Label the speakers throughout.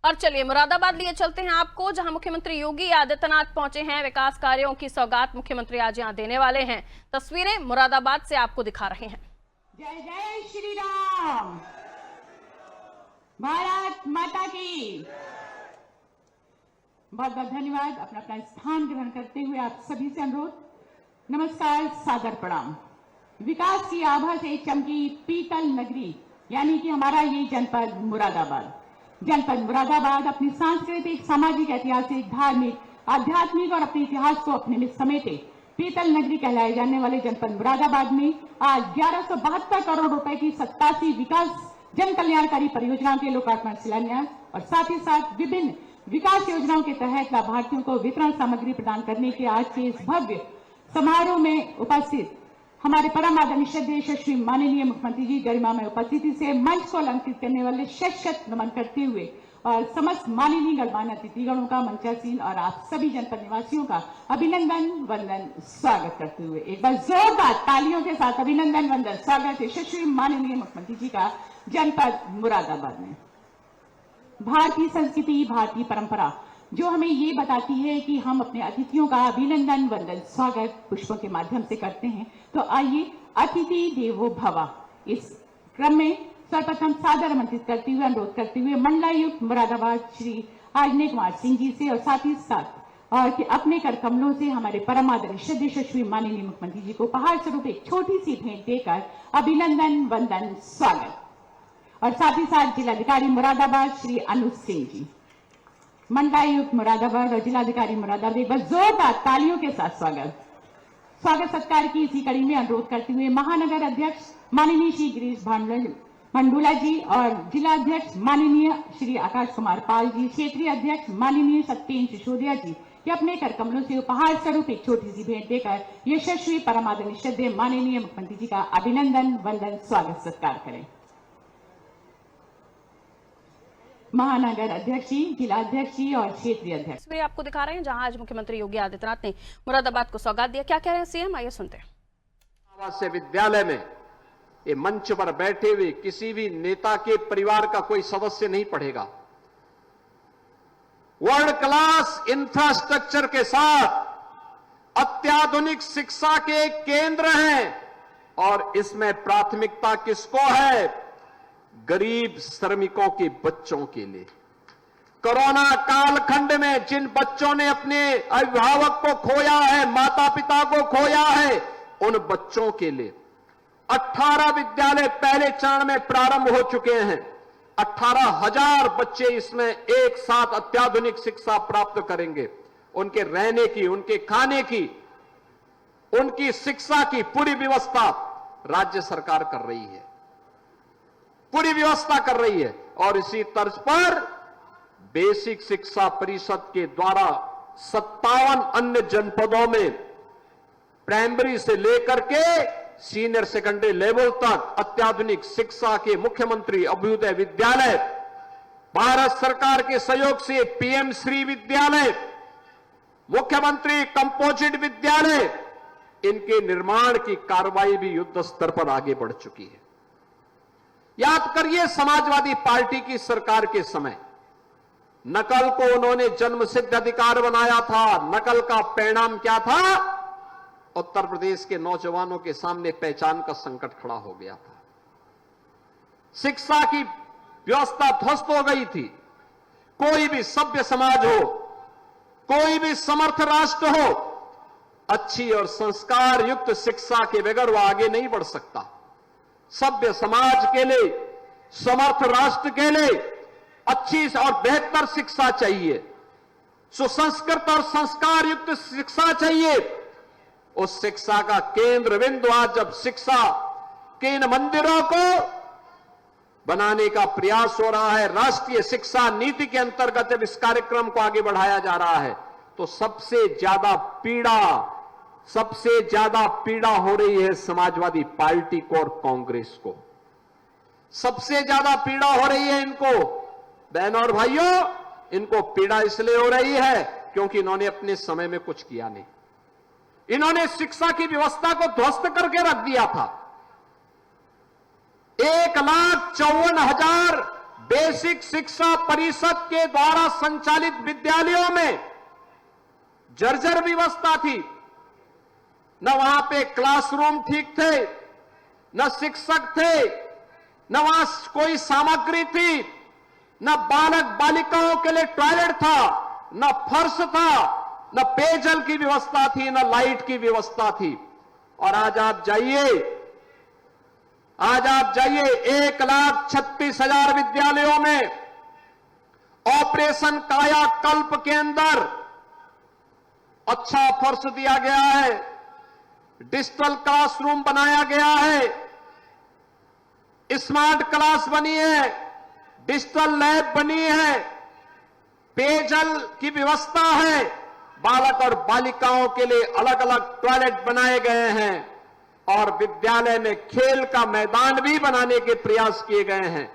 Speaker 1: और चलिए मुरादाबाद लिए चलते हैं आपको, जहां मुख्यमंत्री योगी आदित्यनाथ पहुंचे हैं। विकास कार्यों की सौगात मुख्यमंत्री आज यहां देने वाले हैं। तस्वीरें मुरादाबाद से आपको दिखा रहे हैं।
Speaker 2: जय जय श्री राम, भारत माता की। बहुत बहुत धन्यवाद। अपना अपना स्थान ग्रहण करते हुए आप सभी से अनुरोध, नमस्कार, सादर प्रणाम। विकास की आभा से चमकी पीतल नगरी यानी कि हमारा ये जनपद मुरादाबाद। जनपद मुरादाबाद अपनी सांस्कृतिक, सामाजिक, ऐतिहासिक, धार्मिक, आध्यात्मिक और अपने इतिहास को अपने में समेटे पीतल नगरी कहलाए जाने वाले जनपद मुरादाबाद में आज 1172 करोड़ रुपए की 87 विकास जन कल्याणकारी परियोजनाओं के लोकार्पण, शिलान्यास और साथ ही साथ विभिन्न विकास योजनाओं के तहत लाभार्थियों को वितरण सामग्री प्रदान करने के आज के इस भव्य समारोह में उपस्थित हमारे परम आदरणीय श्रद्धेय यशस्वी माननीय मुख्यमंत्री जी गरिमा में उपस्थिति से मंच को अलंकृत करने वाले शत नमन करते हुए और समस्त माननीय गणमान्य अतिथिगणों का, मंचासीन और आप सभी जनपद निवासियों का अभिनंदन वंदन स्वागत करते हुए एक बार जोरदार तालियों के साथ अभिनंदन वंदन स्वागत यशस्वी माननीय मुख्यमंत्री जी का जनपद मुरादाबाद में। भारतीय संस्कृति, भारतीय परंपरा जो हमें ये बताती है कि हम अपने अतिथियों का अभिनंदन वंदन स्वागत पुष्पों के माध्यम से करते हैं। तो आइए अतिथि देवो भव इस क्रम में सर्वप्रथम सादर आमंत्रित करते हुए, अनुरोध करते हुए मंडलायुक्त मुरादाबाद श्री आजने कुमार सिंह जी से और साथ ही साथ और कि अपने कर कमलों से हमारे परम आदरणीय श्रद्धेय यशस्वी माननीय मुख्यमंत्री जी को उपहार स्वरूप एक छोटी सी भेंट देकर अभिनंदन वंदन स्वागत, और साथ ही साथ जिलाधिकारी मुरादाबाद श्री अनुज सिंह जी, मंडलायुक्त मुरादाबाद और जिलाधिकारी मुरादाबाद एक बार जोरदार तालियों के साथ स्वागत सत्कार की इसी कड़ी में अनुरोध करते हुए महानगर अध्यक्ष माननीय श्री गिरीश मंडूला जी और जिला अध्यक्ष माननीय श्री आकाश कुमार पाल जी, क्षेत्रीय अध्यक्ष माननीय सत्येंद्र सिसोदिया जी के अपने कर कमलों से उपहार स्वरूप एक छोटी सी भेंट देकर यशस्वी परम आदरणीय श्रद्धेय माननीय मुख्यमंत्री जी का अभिनंदन वंदन स्वागत सत्कार करें। महानगर अध्यक्ष जी, जिला अध्यक्ष जी और क्षेत्रीय अध्यक्ष
Speaker 1: तस्वीरें आपको दिखा रहे हैं जहां आज मुख्यमंत्री योगी आदित्यनाथ ने मुरादाबाद को सौगात दिया। क्या कह रहे हैं सीएम, आइए सुनते हैं।
Speaker 3: आवासीय विद्यालय में ये मंच पर बैठे हुए किसी भी नेता के परिवार का कोई सदस्य नहीं पढ़ेगा। वर्ल्ड क्लास इंफ्रास्ट्रक्चर के साथ अत्याधुनिक शिक्षा के केंद्र हैं और इसमें प्राथमिकता किसको है? गरीब श्रमिकों के बच्चों के लिए। कोरोना कालखंड में जिन बच्चों ने अपने अभिभावक को खोया है, माता पिता को खोया है, उन बच्चों के लिए 18 विद्यालय पहले चरण में प्रारंभ हो चुके हैं। 18,000 बच्चे इसमें एक साथ अत्याधुनिक शिक्षा प्राप्त करेंगे। उनके रहने की, उनके खाने की, उनकी शिक्षा की पूरी व्यवस्था राज्य सरकार कर रही है, पूरी व्यवस्था कर रही है। और इसी तर्ज पर बेसिक शिक्षा परिषद के द्वारा 57 अन्य जनपदों में प्राइमरी से लेकर के सीनियर सेकेंडरी लेवल तक अत्याधुनिक शिक्षा के मुख्यमंत्री अभ्युदय विद्यालय, भारत सरकार के सहयोग से पीएम श्री विद्यालय, मुख्यमंत्री कंपोजिट विद्यालय, इनके निर्माण की कार्रवाई भी युद्ध स्तर पर आगे बढ़ चुकी है। याद करिए, समाजवादी पार्टी की सरकार के समय नकल को उन्होंने जन्म सिद्ध अधिकार बनाया था। नकल का परिणाम क्या था? उत्तर प्रदेश के नौजवानों के सामने पहचान का संकट खड़ा हो गया था। शिक्षा की व्यवस्था ध्वस्त हो गई थी। कोई भी सभ्य समाज हो, कोई भी समर्थ राष्ट्र हो, अच्छी और संस्कार युक्त शिक्षा के बगैर वह आगे नहीं बढ़ सकता। सभ्य समाज के लिए, समर्थ राष्ट्र के लिए अच्छी और बेहतर शिक्षा चाहिए, सुसंस्कृत और संस्कार युक्त शिक्षा चाहिए। उस शिक्षा का केंद्र बिंदु आज जब शिक्षा के इन मंदिरों को बनाने का प्रयास हो रहा है, राष्ट्रीय शिक्षा नीति के अंतर्गत जब इस कार्यक्रम को आगे बढ़ाया जा रहा है, तो सबसे ज्यादा पीड़ा हो रही है समाजवादी पार्टी को और कांग्रेस को। सबसे ज्यादा पीड़ा हो रही है इनको। बहनों और भाइयों, इनको पीड़ा इसलिए हो रही है क्योंकि इन्होंने अपने समय में कुछ किया नहीं। इन्होंने शिक्षा की व्यवस्था को ध्वस्त करके रख दिया था। 1,54,000 बेसिक शिक्षा परिषद के द्वारा संचालित विद्यालयों में जर्जर व्यवस्था थी। न वहां पे क्लासरूम ठीक थे, न शिक्षक थे, न वहां कोई सामग्री थी, न बालक बालिकाओं के लिए टॉयलेट था, न फर्श था, न पेयजल की व्यवस्था थी, न लाइट की व्यवस्था थी। और आज आप जाइए 1,36,000 विद्यालयों में ऑपरेशन कायाकल्प के अंदर अच्छा फर्श दिया गया है, डिजिटल क्लासरूम बनाया गया है, स्मार्ट क्लास बनी है, डिजिटल लैब बनी है, पेयजल की व्यवस्था है, बालक और बालिकाओं के लिए अलग अलग टॉयलेट बनाए गए हैं और विद्यालय में खेल का मैदान भी बनाने के प्रयास किए गए हैं।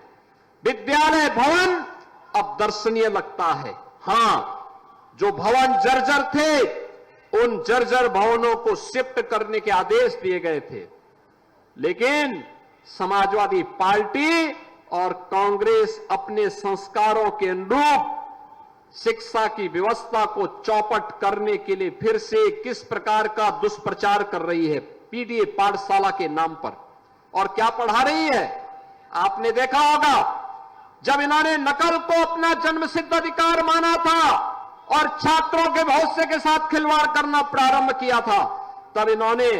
Speaker 3: विद्यालय भवन अब दर्शनीय लगता है। हां, जो भवन जर्जर थे उन जर्जर भवनों को शिफ्ट करने के आदेश दिए गए थे, लेकिन समाजवादी पार्टी और कांग्रेस अपने संस्कारों के अनुरूप शिक्षा की व्यवस्था को चौपट करने के लिए फिर से किस प्रकार का दुष्प्रचार कर रही है पीडीए पाठशाला के नाम पर। और क्या पढ़ा रही है? आपने देखा होगा, जब इन्होंने नकल को अपना जन्मसिद्ध अधिकार माना था और छात्रों के भविष्य के साथ खिलवाड़ करना प्रारंभ किया था, तब इन्होंने,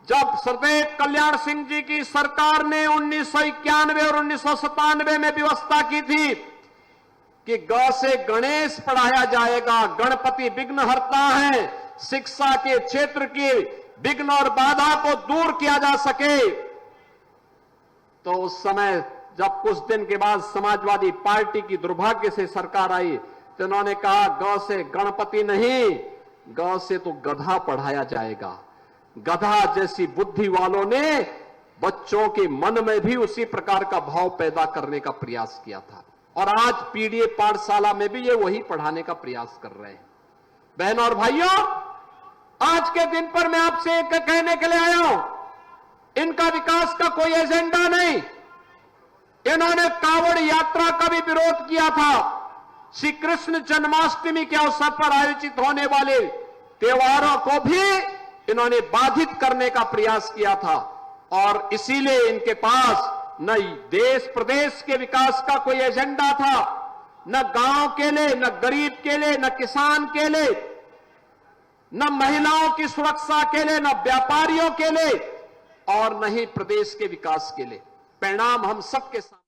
Speaker 3: जब सरदेव कल्याण सिंह जी की सरकार ने 1991 और 1997 में व्यवस्था की थी कि ग से गणेश पढ़ाया जाएगा, गणपति विघ्नहर्ता है, शिक्षा के क्षेत्र की विघ्न और बाधा को दूर किया जा सके, तो उस समय जब कुछ दिन के बाद समाजवादी पार्टी की दुर्भाग्य से सरकार आई तो उन्होंने कहा ग से गणपति नहीं, ग से तो गधा पढ़ाया जाएगा। गधा जैसी बुद्धि वालों ने बच्चों के मन में भी उसी प्रकार का भाव पैदा करने का प्रयास किया था और आज पीडीए पाठशाला में भी ये वही पढ़ाने का प्रयास कर रहे हैं। बहनों और भाइयों, आज के दिन पर मैं आपसे एक कहने के लिए आया हूं, इनका विकास का कोई एजेंडा नहीं। इन्होंने कांवड़ यात्रा का भी विरोध किया था। श्री कृष्ण जन्माष्टमी के अवसर पर आयोजित होने वाले त्योहारों को भी इन्होंने बाधित करने का प्रयास किया था और इसीलिए इनके पास न देश प्रदेश के विकास का कोई एजेंडा था, न गांव के लिए, न गरीब के लिए, न किसान के लिए, न महिलाओं की सुरक्षा के लिए, न व्यापारियों के लिए और न ही प्रदेश के विकास के लिए। परिणाम हम सबके साथ